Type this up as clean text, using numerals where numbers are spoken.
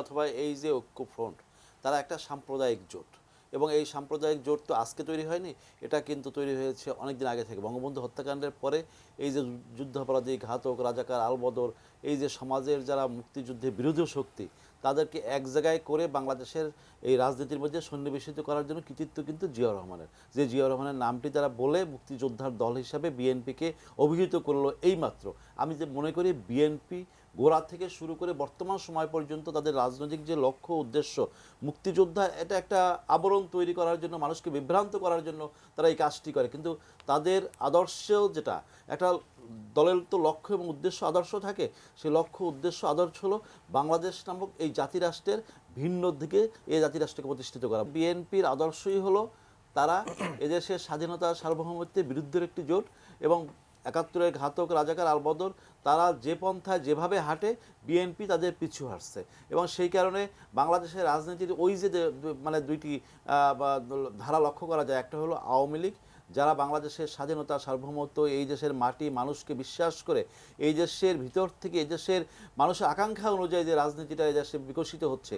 অথবা এই যে ঐক্য ফ্রন্ট, তারা একটা সাম্প্রদায়িক জোট, এবং এই সাম্প্রদায়িক জোট তো আজকে তৈরি হয়নি, এটা কিন্তু তৈরি হয়েছে অনেক দিন আগে থেকে। বঙ্গবন্ধু হত্যাকাণ্ডের পরে এই যে যুদ্ধাপরাধী, ঘাতক, রাজাকার, আলবদর, এই যে সমাজের যারা মুক্তিযুদ্ধের বিরোধী শক্তি, তাদেরকে এক জায়গায় করে বাংলাদেশের এই রাজনীতির মধ্যে সন্নিবেশিত করার জন্য কৃতিত্ব কিন্তু জিয়াউর রহমানের। যে জিয়াউর রহমানের নামটি তারা বলে মুক্তিযোদ্ধার দল হিসাবে বিএনপিকে অভিহিত করলো এইমাত্র। আমি যে মনে করি বিএনপি গোড়া থেকে শুরু করে বর্তমান সময় পর্যন্ত তাদের রাজনৈতিক যে লক্ষ্য উদ্দেশ্য, মুক্তিযোদ্ধা, এটা একটা আবরণ তৈরি করার জন্য, মানুষকে বিভ্রান্ত করার জন্য তারা এই কাজটি করে। কিন্তু তাদের আদর্শ যেটা, একটা দলের তো লক্ষ্য এবং উদ্দেশ্য আদর্শ থাকে, সেই লক্ষ্য উদ্দেশ্য আদর্শ হলো বাংলাদেশ নামক এই জাতিরাষ্ট্রের ভিন্ন দিকে এই জাতিরাষ্ট্রকে প্রতিষ্ঠিত করা। বিএনপির আদর্শই হলো তারা এদেশের স্বাধীনতা সার্বভৌমত্বের বিরুদ্ধের একটি জোট, এবং ৭১-এর ঘাতক, রাজাকার, আলবদর, তারা যে পন্থায় যেভাবে হাঁটে বিএনপি তাদের পিছু হাঁটছে। এবং সেই কারণে বাংলাদেশের রাজনীতির ওই যে মানে দুইটি ধারা লক্ষ্য করা যায়। একটা হলো আওয়ামী লীগ, যারা বাংলাদেশের স্বাধীনতা সার্বভৌমত্ব, এই দেশের মাটি মানুষকে বিশ্বাস করে, এই দেশের ভিতর থেকে এই দেশের মানুষের আকাঙ্ক্ষা অনুযায়ী যে রাজনীতিটা এই দেশে বিকশিত হচ্ছে।